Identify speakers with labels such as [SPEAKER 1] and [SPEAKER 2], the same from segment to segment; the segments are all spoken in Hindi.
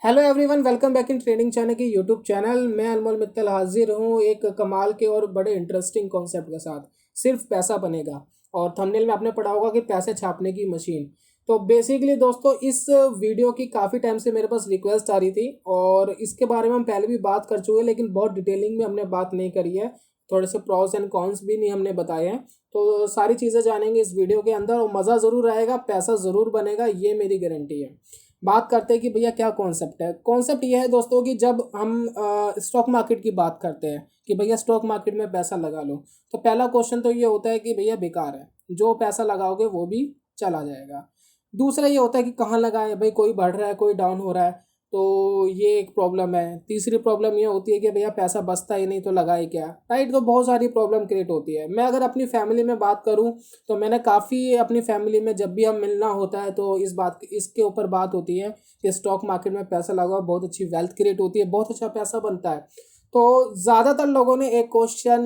[SPEAKER 1] Hello everyone, welcome back in trading channel की यूट्यूब चैनल। मैं अनमोल मित्तल हाजिर हूँ एक कमाल के और बड़े इंटरेस्टिंग कॉन्सेप्ट के साथ। सिर्फ पैसा बनेगा। और थंबनेल में आपने पढ़ा होगा कि पैसे छापने की मशीन। तो बेसिकली दोस्तों, इस वीडियो की काफ़ी टाइम से मेरे पास रिक्वेस्ट आ रही थी और इसके बारे में हम पहले भी बात कर चुके हैं, लेकिन बहुत डिटेलिंग में हमने बात नहीं करी है। थोड़े से प्रॉस एंड कॉन्स भी नहीं हमने बताए हैं। तो सारी चीज़ें जानेंगे इस वीडियो के अंदर और मज़ा ज़रूर आएगा, पैसा ज़रूर बनेगा, ये मेरी गारंटी है। बात करते हैं कि भैया क्या कॉन्सेप्ट है। कॉन्सेप्ट ये है दोस्तों कि जब हम स्टॉक मार्केट की बात करते हैं कि भैया स्टॉक मार्केट में पैसा लगा लो, तो पहला क्वेश्चन तो ये होता है कि भैया बेकार है, जो पैसा लगाओगे वो भी चला जाएगा। दूसरा ये होता है कि कहाँ लगाए भाई, कोई बढ़ रहा है कोई डाउन हो रहा है, तो ये एक प्रॉब्लम है। तीसरी प्रॉब्लम ये होती है कि भैया पैसा बचता ही नहीं तो लगाए क्या, राइट। तो बहुत सारी प्रॉब्लम क्रिएट होती है। मैं अगर अपनी फैमिली में बात करूं तो मैंने काफ़ी अपनी फैमिली में जब भी हम मिलना होता है तो इसके ऊपर बात होती है कि स्टॉक मार्केट में पैसा लगाओ, बहुत अच्छी वेल्थ क्रिएट होती है, बहुत अच्छा पैसा बनता है। तो ज़्यादातर लोगों ने एक क्वेश्चन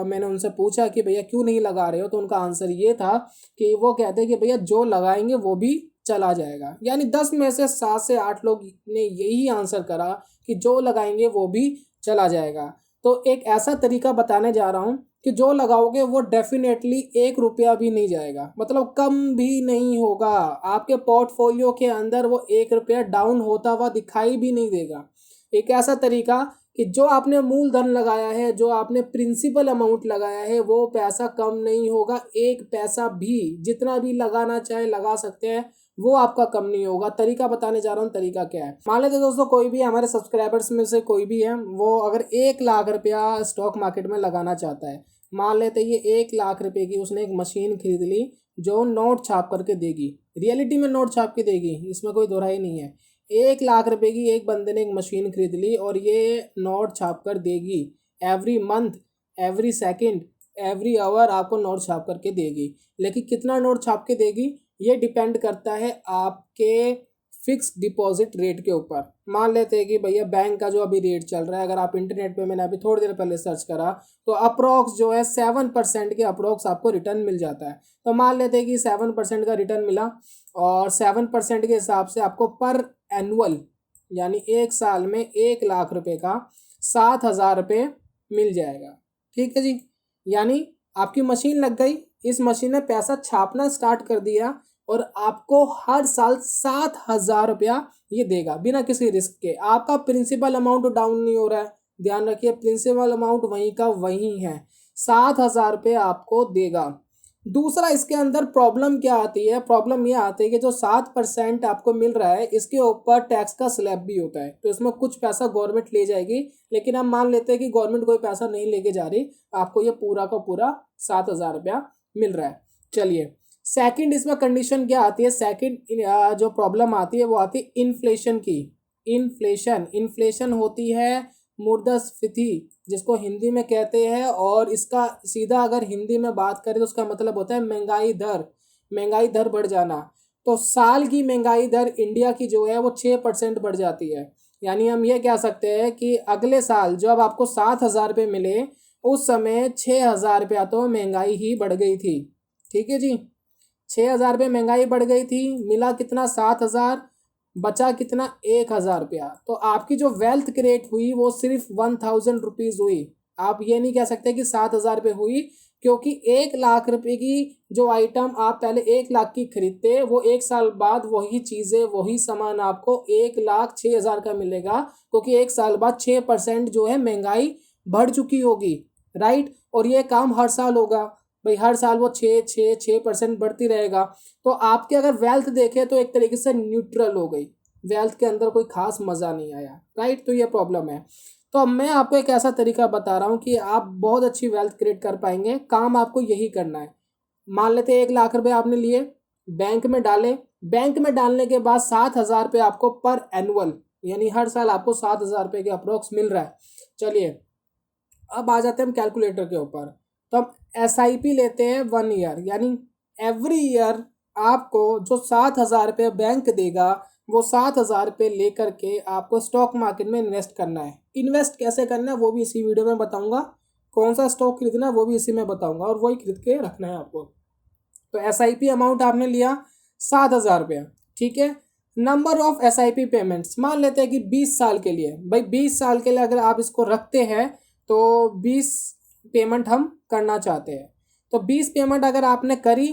[SPEAKER 1] मैंने उनसे पूछा कि भैया क्यों नहीं लगा रहे हो, तो उनका आंसर ये था कि वो कहते हैं कि भैया जो लगाएंगे वो भी चला जाएगा। यानी 10 में से 7 से 8 लोग ने यही आंसर करा कि जो लगाएंगे वो भी चला जाएगा। तो एक ऐसा तरीका बताने जा रहा हूँ कि जो लगाओगे वो डेफिनेटली 1 रुपया भी नहीं जाएगा, मतलब कम भी नहीं होगा। आपके पोर्टफोलियो के अंदर वो 1 रुपया डाउन होता हुआ दिखाई भी नहीं देगा। एक ऐसा तरीका कि जो आपने मूलधन लगाया है, जो आपने प्रिंसिपल अमाउंट लगाया है, वो पैसा कम नहीं होगा। एक पैसा भी, जितना भी लगाना चाहे लगा सकते हैं, वो आपका कम नहीं होगा। तरीका बताने जा रहा हूँ, तरीका क्या है। मान लेते दोस्तों कोई भी हमारे सब्सक्राइबर्स में से कोई भी है, वो अगर 1 लाख रुपया स्टॉक मार्केट में लगाना चाहता है। मान लेते ये 1 लाख रुपए की उसने एक मशीन खरीद ली जो नोट छाप करके देगी, रियलिटी में नोट छाप के देगी, इसमें कोई दोहराई नहीं है। 1 लाख रुपए की एक बंदे ने एक मशीन खरीद ली और ये नोट छाप कर देगी। Every month, every second, every hour आपको नोट छाप करके देगी। लेकिन कितना नोट छाप के देगी ये डिपेंड करता है आपके फिक्स डिपॉजिट रेट के ऊपर। मान लेते हैं कि भैया बैंक का जो अभी रेट चल रहा है, अगर आप इंटरनेट पे, मैंने अभी थोड़ी देर पहले सर्च करा, तो अप्रोक्स जो है 7% के अप्रोक्स आपको रिटर्न मिल जाता है। तो मान लेते हैं कि 7% का रिटर्न मिला और 7% के हिसाब से आपको पर एनुअल, यानी एक साल में 1 लाख रुपए का 7,000 रुपये मिल जाएगा। ठीक है जी। यानी आपकी मशीन लग गई, इस मशीन ने पैसा छापना स्टार्ट कर दिया और आपको हर साल 7,000 रुपया ये देगा बिना किसी रिस्क के। आपका प्रिंसिपल अमाउंट डाउन नहीं हो रहा है, ध्यान रखिए, प्रिंसिपल अमाउंट वहीं का वहीं है। 7,000 रुपये आपको देगा। दूसरा, इसके अंदर प्रॉब्लम क्या आती है, प्रॉब्लम ये आती है कि जो 7% आपको मिल रहा है इसके ऊपर टैक्स का स्लैब भी होता है, तो इसमें कुछ पैसा गवर्नमेंट ले जाएगी। लेकिन हम मान लेते हैं कि गवर्नमेंट कोई पैसा नहीं लेके जा रही, आपको ये पूरा का पूरा 7,000 रुपया मिल रहा है। चलिए, सेकंड इसमें कंडीशन क्या आती है, सेकंड जो प्रॉब्लम आती है वो आती है इन्फ्लेशन की। इन्फ्लेशन, इन्फ्लेशन होती है मुद्रास्फीति, जिसको हिंदी में कहते हैं, और इसका सीधा अगर हिंदी में बात करें तो उसका मतलब होता है महंगाई दर। महंगाई दर बढ़ जाना। तो साल की महंगाई दर इंडिया की जो है वो 6% बढ़ जाती है। यानी हम ये कह सकते हैं कि अगले साल जब आपको 7,000 रुपये मिले, उस समय 6,000 रुपया तो महंगाई ही बढ़ गई थी। ठीक है जी। 6,000 रुपये महंगाई बढ़ गई थी, मिला कितना, 7,000, बचा कितना, 1,000 रुपया। तो आपकी जो वेल्थ क्रिएट हुई वो सिर्फ 1,000 रुपीज़ हुई। आप ये नहीं कह सकते कि 7,000 रुपये हुई, क्योंकि 1 लाख रुपए की जो आइटम आप पहले 1 लाख की खरीदते, वो एक साल बाद वही चीज़ें, वही सामान आपको 1,06,000 का मिलेगा, क्योंकि एक साल बाद 6% जो है महंगाई बढ़ चुकी होगी, राइट। और ये काम हर साल होगा भाई, हर साल वो 6% बढ़ती रहेगा। तो आपके अगर वेल्थ देखें तो एक तरीके से न्यूट्रल हो गई, वेल्थ के अंदर कोई खास मज़ा नहीं आया, राइट। तो ये प्रॉब्लम है। तो अब मैं आपको एक ऐसा तरीका बता रहा हूँ कि आप बहुत अच्छी वेल्थ क्रिएट कर पाएंगे। काम आपको यही करना है। मान लेते 1 लाख रुपए आपने लिए, बैंक में डाले, बैंक में डालने के बाद 7,000 रुपये आपको पर एनुअल, यानी हर साल आपको 7,000 रुपये के अप्रोक्स मिल रहा है। चलिए, अब आ जाते हैं हम कैलकुलेटर के ऊपर। तो हम SIP लेते हैं 1 ईयर, यानी एवरी ईयर आपको जो 7,000 रुपये बैंक देगा, वो 7,000 रुपये लेकर के आपको स्टॉक मार्केट में इन्वेस्ट करना है। इन्वेस्ट कैसे करना है वो भी इसी वीडियो में बताऊंगा, कौन सा स्टॉक खरीदना है वो भी इसी में बताऊंगा, और वही खरीद के रखना है आपको। तो SIP अमाउंट आपने लिया 7,000 रुपया, ठीक है। नंबर ऑफ SIP पेमेंट्स, मान लेते हैं कि 20 साल के लिए, भाई 20 साल के लिए अगर आप इसको रखते हैं तो 20 पेमेंट हम करना चाहते हैं। तो 20 पेमेंट अगर आपने करी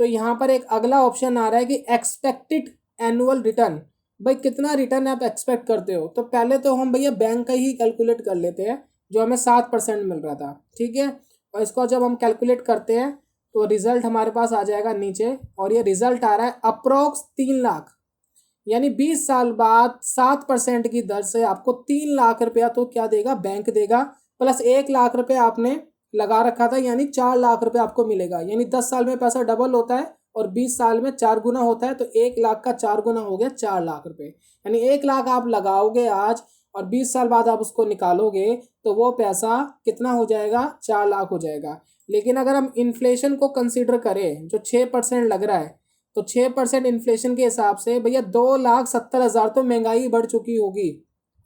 [SPEAKER 1] तो यहाँ पर एक अगला ऑप्शन आ रहा है कि एक्सपेक्टेड एनुअल रिटर्न। भाई कितना रिटर्न आप एक्सपेक्ट करते हो? तो पहले तो हम भैया बैंक का ही कैलकुलेट कर लेते हैं, जो हमें 7% मिल रहा था, ठीक है। और इसको जब हम कैलकुलेट करते हैं तो रिजल्ट हमारे पास आ जाएगा नीचे, और ये रिजल्ट आ रहा है अप्रोक्स 3 लाख। यानी 20 साल बाद 7% की दर से आपको 3 लाख रुपया तो क्या देगा? बैंक देगा, प्लस 1 लाख रुपया आपने लगा रखा था, यानी 4 लाख रुपया आपको मिलेगा। यानी 10 साल में पैसा डबल होता है और 20 साल में 4 गुना होता है, तो 1 लाख का 4 गुना हो गया 4 लाख रुपये। यानी 1 लाख आप लगाओगे आज और 20 साल बाद आप उसको निकालोगे तो वो पैसा कितना हो जाएगा? 4 लाख हो जाएगा। लेकिन अगर हम इन्फ्लेशन को कंसिडर करें जो 6% लग रहा है, तो 6% इन्फ्लेशन के हिसाब से भैया 2,70,000 तो महंगाई बढ़ चुकी होगी,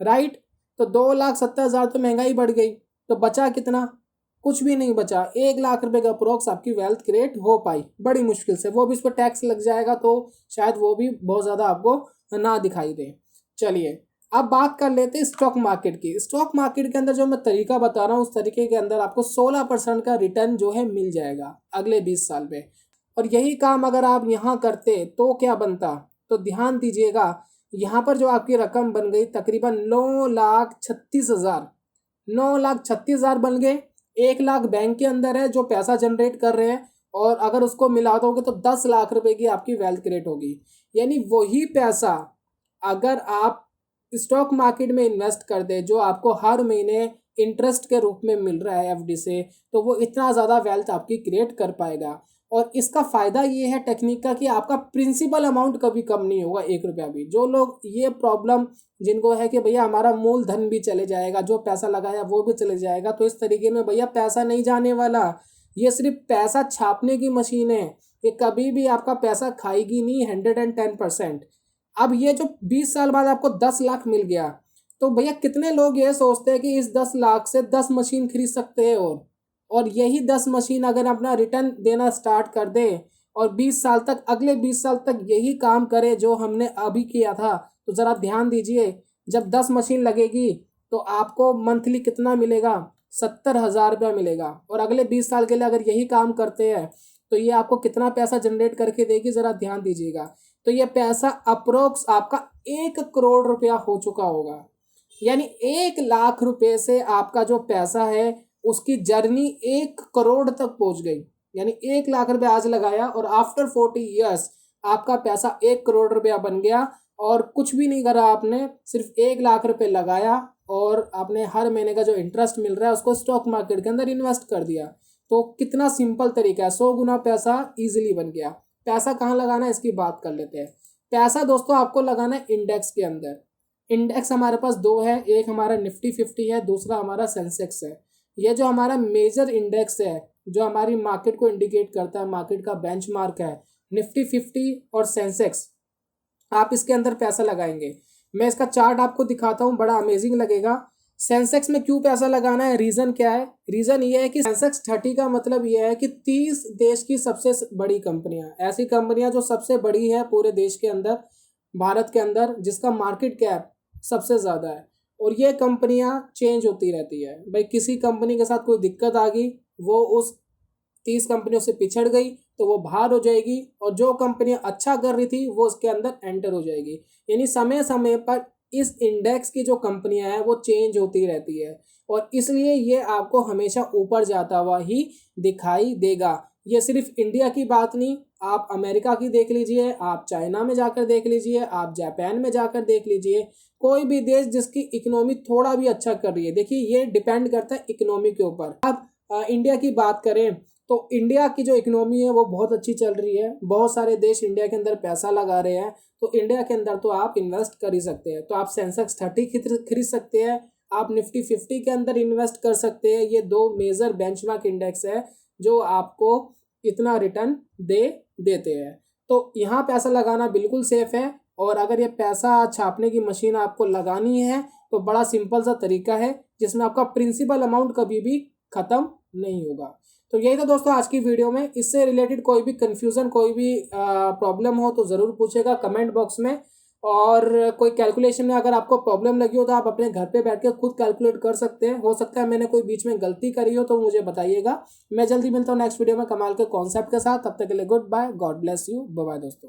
[SPEAKER 1] राइट। तो 2,70,000 तो महंगाई बढ़ गई, तो बचा कितना? कुछ भी नहीं बचा। 1 लाख रुपए का अप्रोक्स आपकी वेल्थ क्रिएट हो पाई, बड़ी मुश्किल से। वो भी उस पर टैक्स लग जाएगा तो शायद वो भी बहुत ज़्यादा आपको ना दिखाई दे। चलिए अब बात कर लेते हैं स्टॉक मार्केट की। स्टॉक मार्केट के अंदर जो मैं तरीका बता रहा हूँ उस तरीके के अंदर आपको 16% का रिटर्न जो है मिल जाएगा अगले 20 साल में। और यही काम अगर आप यहाँ करते तो क्या बनता? तो ध्यान दीजिएगा, यहाँ पर जो आपकी रकम बन गई तकरीबन 9,36,000, 9,36,000 बन गए। 1 लाख बैंक के अंदर है जो पैसा जनरेट कर रहे हैं, और अगर उसको मिला दोगे तो 10 लाख रुपए की आपकी वेल्थ क्रिएट होगी। यानी वही पैसा अगर आप स्टॉक मार्केट में इन्वेस्ट कर दे जो आपको हर महीने इंटरेस्ट के रूप में मिल रहा है FD से, तो वो इतना ज़्यादा वेल्थ आपकी क्रिएट कर पाएगा। और इसका फ़ायदा ये है टेक्निक का कि आपका प्रिंसिपल अमाउंट कभी कम नहीं होगा, 1 रुपया भी। जो लोग ये प्रॉब्लम जिनको है कि भैया हमारा मूलधन भी चले जाएगा, जो पैसा लगाया वो भी चले जाएगा, तो इस तरीके में भैया पैसा नहीं जाने वाला। ये सिर्फ पैसा छापने की मशीन है, ये कभी भी आपका पैसा खाएगी नहीं 110%। अब ये जो 20 साल बाद आपको 10 लाख मिल गया, तो भैया कितने लोग ये सोचते हैं कि इस 10 लाख से 10 मशीन खरीद सकते हैं, और यही 10 मशीन अगर अपना रिटर्न देना स्टार्ट कर दे और 20 साल तक, अगले 20 साल तक यही काम करे जो हमने अभी किया था, तो ज़रा ध्यान दीजिए, जब 10 मशीन लगेगी तो आपको मंथली कितना मिलेगा? 70,000 रुपया मिलेगा। और अगले 20 साल के लिए अगर यही काम करते हैं तो ये आपको कितना पैसा जनरेट करके देगी, ज़रा ध्यान दीजिएगा। तो ये पैसा अप्रोक्स आपका 1 करोड़ रुपया हो चुका होगा। यानी 1 लाख रुपए से आपका जो पैसा है उसकी जर्नी 1 करोड़ तक पहुंच गई। यानी 1 लाख रुपया आज लगाया और आफ्टर 40 ईयर्स आपका पैसा 1 करोड़ रुपया बन गया। और कुछ भी नहीं करा आपने, सिर्फ 1 लाख रुपए लगाया और आपने हर महीने का जो इंटरेस्ट मिल रहा है उसको स्टॉक मार्केट के अंदर इन्वेस्ट कर दिया। तो कितना सिंपल तरीका है, 100 गुना पैसा इजीली बन गया। पैसा कहाँ लगाना है इसकी बात कर लेते हैं। पैसा दोस्तों आपको लगाना है इंडेक्स के अंदर। इंडेक्स हमारे पास दो है, एक हमारा निफ्टी 50 है, दूसरा हमारा सेंसेक्स है। ये जो हमारा मेजर इंडेक्स है जो हमारी मार्केट को इंडिकेट करता है, मार्केट का बेंचमार्क है, निफ्टी 50 और सेंसेक्स, आप इसके अंदर पैसा लगाएंगे। मैं इसका चार्ट आपको दिखाता हूँ, बड़ा अमेजिंग लगेगा। सेंसेक्स में क्यों पैसा लगाना है, रीज़न क्या है? रीज़न ये है कि सेंसेक्स 30 का मतलब ये है कि 30 देश की सबसे बड़ी कंपनियां, ऐसी कंपनियां जो सबसे बड़ी है पूरे देश के अंदर, भारत के अंदर, जिसका मार्केट कैप सबसे ज़्यादा है। और ये कंपनियां चेंज होती रहती है। भाई किसी कंपनी के साथ कोई दिक्कत आ गई, वो उस 30 कंपनियों से पिछड़ गई तो वो बाहर हो जाएगी, और जो कंपनियां अच्छा कर रही थी वो उसके अंदर एंटर हो जाएगी। यानी समय समय पर इस इंडेक्स की जो कंपनियां हैं वो चेंज होती रहती है, और इसलिए ये आपको हमेशा ऊपर जाता हुआ ही दिखाई देगा। ये सिर्फ इंडिया की बात नहीं, आप अमेरिका की देख लीजिए, आप चाइना में जाकर देख लीजिए, आप जापान में जाकर देख लीजिए, कोई भी देश जिसकी इकोनॉमी थोड़ा भी अच्छा कर रही है। देखिए ये डिपेंड करता है इकोनॉमी के ऊपर। अब इंडिया की बात करें तो इंडिया की जो इकोनॉमी है वो बहुत अच्छी चल रही है, बहुत सारे देश इंडिया के अंदर पैसा लगा रहे हैं, तो इंडिया के अंदर तो आप इन्वेस्ट कर ही सकते हैं। तो आप सेंसेक्स 30 खरीद सकते हैं, आप निफ्टी 50 के अंदर इन्वेस्ट कर सकते हैं। ये दो मेजर बेंचमार्क इंडेक्स है जो आपको इतना रिटर्न दे देते हैं। तो यहाँ पैसा लगाना बिल्कुल सेफ है। और अगर ये पैसा छापने की मशीन आपको लगानी है तो बड़ा सिंपल सा तरीका है जिसमें आपका प्रिंसिपल अमाउंट कभी भी ख़त्म नहीं होगा। तो यही था दोस्तों आज की वीडियो में। इससे रिलेटेड कोई भी कन्फ्यूज़न, कोई भी प्रॉब्लम हो तो ज़रूर पूछेगा कमेंट बॉक्स में। और कोई कैलकुलेशन में अगर आपको प्रॉब्लम लगी हो तो आप अपने घर पे बैठ के खुद कैलकुलेट कर सकते हैं। हो सकता है मैंने कोई बीच में गलती करी हो तो मुझे बताइएगा। मैं जल्दी मिलता हूँ नेक्स्ट वीडियो में कमाल के कॉन्सेप्ट के साथ। तब तक के लिए goodbye, God bless you, bye bye दोस्तों।